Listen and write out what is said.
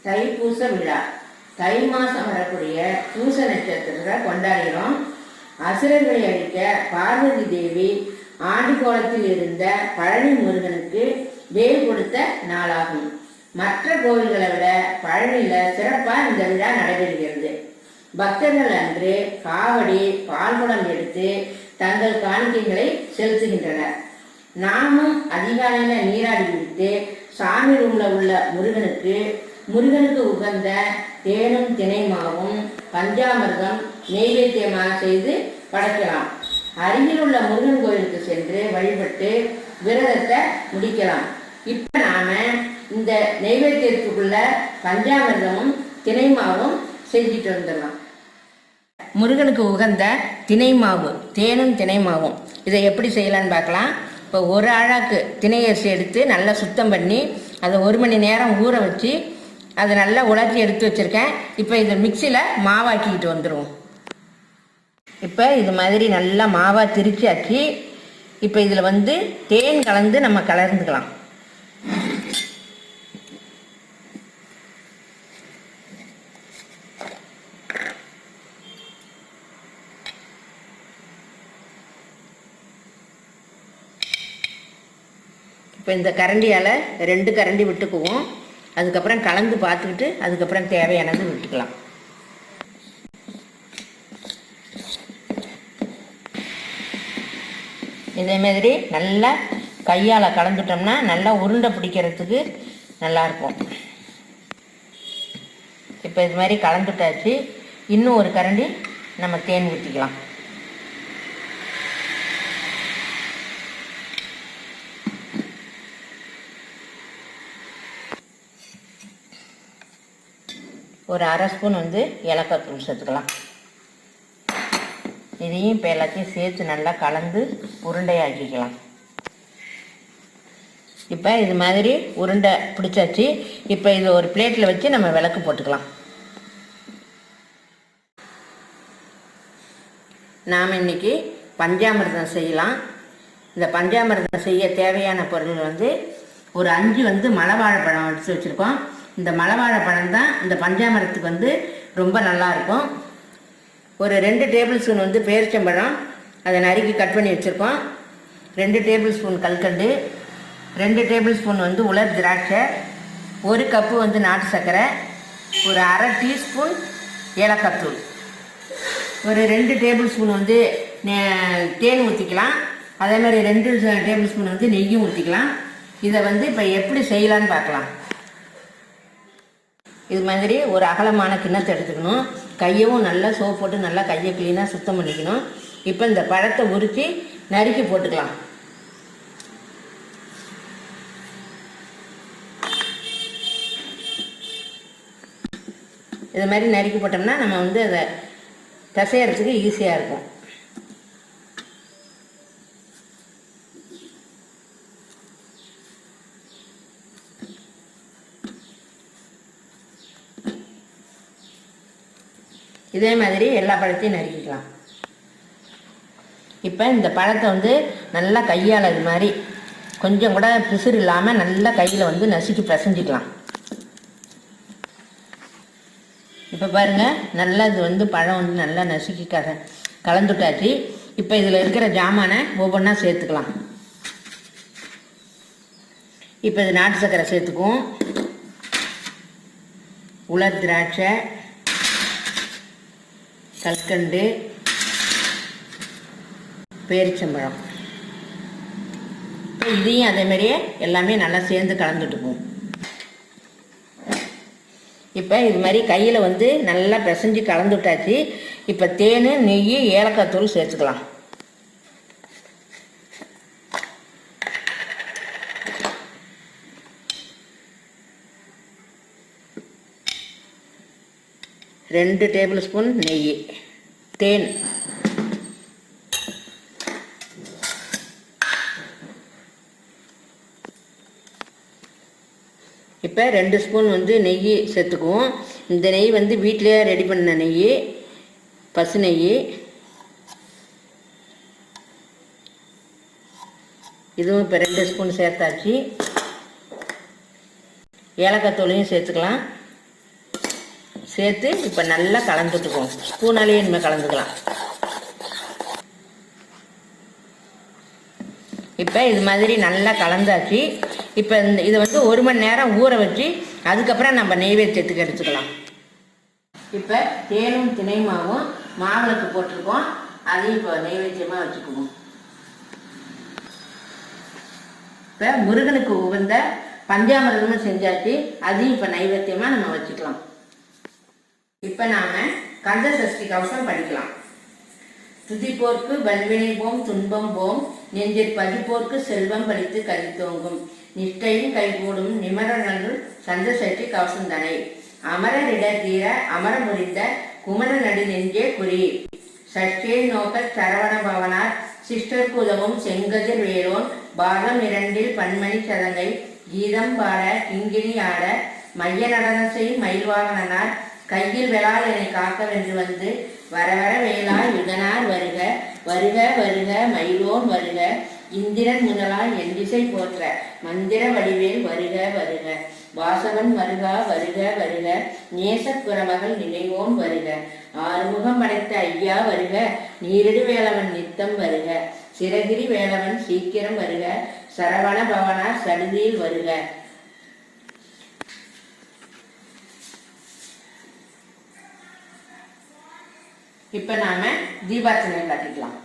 தைப்பூச விழா. தை மாதம் வரக்கூடிய பூச நட்சத்திரத்தை கொண்டாடுகிறோம். அசுரர்களை அழிக்க பார்வதி தேவி ஆண்டு கோலத்தில் இருந்த பழனி முருகனுக்கு வேல் கொடுத்த நாளாகும். மற்ற கோவில்களை விட பழனியில் சிறப்பாக இந்த விழா நடைபெறுகிறது. பக்தர்கள் அன்று காவடி பால்குடம் எடுத்து தங்கள் காணிக்கைகளை செலுத்துகின்றனர். நாமும் அதிகாலையில் நீராடி விட்டு சாமி ரூம்ல உள்ள முருகனுக்கு உகந்த தேனும் தினைமாவும் பஞ்சாமிர்தம் நெய்வேத்தியமாக செய்து படைக்கலாம். அருகில் உள்ள முருகன் கோயிலுக்கு சென்று வழிபட்டு விரதத்தை முடிக்கலாம். இப்ப நாம இந்த நெய்வேத்தியத்துக்குள்ள பஞ்சாமிர்தமும் தினைமாவும் செஞ்சுட்டு வந்துடலாம். முருகனுக்கு உகந்த தினைமாவு, தேனும் தினைமாவும் இதை எப்படி செய்யலான்னு பார்க்கலாம். இப்போ ஒரு அழாக்கு திணையரிசி எடுத்து நல்லா சுத்தம் பண்ணி அதை 1 மணி நேரம் ஊற வச்சு அதை நல்லா உலர்த்தி எடுத்து வச்சுருக்கேன். இப்போ இதை மிக்சியில் மாவாக்கிக்கிட்டு வந்துடுவோம். இப்போ இது மாதிரி நல்லா மாவாக திரிச்சாச்சு. இப்போ இதில் தேன் கலந்து நம்ம கலந்துக்கலாம். இப்போ இந்த கரண்டியால் 2 கரண்டி விட்டுக்குவோம். அதுக்கப்புறம் கலந்து பார்த்துக்கிட்டு அதுக்கப்புறம் தேவையானது விட்டுக்கலாம். இதே மாதிரி நல்லா கையால் கலந்துட்டோம்னா நல்லா உருண்டை பிடிக்கிறதுக்கு நல்லாயிருக்கும். இப்போ இது மாதிரி கலந்துட்டாச்சு. இன்னும் ஒரு கரண்டி நம்ம தேன் ஊற்றிக்கலாம். ஒரு 1/2 ஸ்பூன் ஏலக்காய் தூள் சேர்த்துக்கலாம். இதையும் இப்போ எல்லாத்தையும் சேர்த்து நல்லா கலந்து உருண்டையாக்கிக்கலாம். இப்போ இது மாதிரி உருண்டை பிடிச்சாச்சு. இப்போ இது ஒரு பிளேட்டில் வச்சு நம்ம விளக்கு போட்டுக்கலாம். நாம் இன்றைக்கி பஞ்சாமிர்தம் செய்யலாம். இந்த பஞ்சாமிர்தம் செய்ய தேவையான பொருள் ஒரு 5 மலை வாழைப்பழம் எடுத்து வச்சுருக்கோம். இந்த மலை வாழைப்பழம் தான் இந்த பஞ்சாமிரத்துக்கு ரொம்ப நல்லாயிருக்கும். ஒரு 2 டேபிள் ஸ்பூன் பேரிச்சம்பழம் அதை நறுக்கி கட் பண்ணி வச்சுருக்கோம். 2 டேபிள் ஸ்பூன் கல்கண்டு, 2 டேபிள் ஸ்பூன் உலர் திராட்சை, 1 கப்பு நாட்டு சர்க்கரை, ஒரு 1/2 டீஸ்பூன் ஏலக்காய் தூள், ஒரு 2 டேபிள் ஸ்பூன் தேன் ஊற்றிக்கலாம். அதே மாதிரி 2 டேபிள் ஸ்பூன் நெய்யும் ஊற்றிக்கலாம். இதை இப்போ எப்படி செய்யலான்னு பார்க்கலாம். இது மாதிரி ஒரு அகலமான கிண்ணத்தை எடுத்துக்கணும். கையவும் நல்லா சோப் போட்டு நல்லா கையை க்ளீனாக சுத்தம் பண்ணிக்கணும். இப்போ இந்த பழத்தை உரித்து நறுக்கி போட்டுக்கலாம். இது மாதிரி நறுக்கி போட்டோம்னா நம்ம அதை பிசையறதுக்கு ஈஸியாக இருக்கும். இதே மாதிரி எல்லா பழத்தையும் நறுக்கிக்கலாம். இப்போ இந்த பழத்தை நல்லா கையால் இது மாதிரி கொஞ்சம் கூட பிசுறு இல்லாமல் நல்லா கையில் நசுக்கி பிசைஞ்சிக்கலாம். இப்போ பாருங்கள், நல்லா இது பழம் நல்லா நசுக்கி கலந்துட்டாச்சு. இப்போ இதில் இருக்கிற ஜாமானை ஒவ்வொன்றா சேர்த்துக்கலாம். இப்போ இது நாட்டு சர்க்கரை சேர்த்துக்குவோம், உலர் திராட்சை, கல்கண்டு, பேரிச்சம்பழம். இப்போ இதையும் அதே மாதிரியே எல்லாமே நல்லா சேர்ந்து கலந்துட்டுக்குவோம். இப்போ இது மாதிரி கையில் நல்லா பிசைஞ்சு கலந்துட்டாச்சு. இப்போ தேன், நெய், ஏலக்காய் தூள் சேர்த்துக்கலாம். ரெண்டு டேபிள் ஸ்பூன் நெய், தேன், இப்போ 2 ஸ்பூன் நெய் சேர்த்துக்குவோம். இந்த நெய் வீட்டிலே ரெடி பண்ண நெய், பசு நெய். இதுவும் இப்போ 2 ஸ்பூன் சேர்த்தாச்சு. ஏலக்காய் தூளையும் சேர்த்துக்கலாம். சேர்த்து இப்போ நல்லா கலந்துட்டுக்குவோம். ஸ்பூனாலேயே இனிமேல் கலந்துக்கலாம். இப்போ இது மாதிரி நல்லா கலந்தாச்சு. இப்போ இதை வந்து 1 மணி நேரம் ஊற வச்சு அதுக்கப்புறம் நம்ம நெய்வேத்தியத்துக்கு எடுத்துக்கலாம். இப்போ தேனும் தினைமாவும் மாவிளக்கு போட்டிருக்கோம். அதையும் இப்போ நெய்வேத்தியமாக வச்சுக்குவோம். இப்போ முருகனுக்கு உகந்த பஞ்சாமிரதமும் செஞ்சாச்சு. அதையும் இப்போ நைவேத்தியமாக நம்ம வச்சுக்கலாம். இப்போ நாம் கந்த சஷ்டி கவசம் படிக்கலாம். துதிப்போர்க்கு வல்வினை போம் துன்பம் போம், நெஞ்சிற் பதிப்போர்க்கு செல்வம் படித்து கழித்தோங்கும், நிஷ்டையும் கைகூடும் நிமரநல் சந்த சஷ்டி கவசம் தனை, அமரரிட தீர அமர முடிந்த குமர நடி நெஞ்சே குறி, சஷ்டியை நோக்க சரவண பவனார் சிஷ்டர்க்கு உதவும் செங்கதிர் வேலோன், பாதம் 2 பன்மணி சதங்கை கீதம் பாட கிங்கிணி ஆட, மைய நடனம் செய் மயில்வாகனார் கையில் வெளால் என்னை காக்க வென்று வந்து, வர வர வேளாய் யுகனார் வருக வருக வருக மயிலோன் வருக, இந்திரன் முதலாய் என் திசை போற்ற மந்திர வடிவேல் வருக வருக, வாசவன் வருகா வருக வருக, நேசக்குறமகள் நினைவோன் வருக, ஆறுமுகம் படைத்த ஐயா வருக, நீரிடு வேலவன் நித்தம் வருக, சிறகிரி வேலவன் சீக்கிரம் வருக, சரவண பவனார் சடுதியில் வருக. இப்போ நாம தீபார்த்தனை காட்டிக்கலாம்.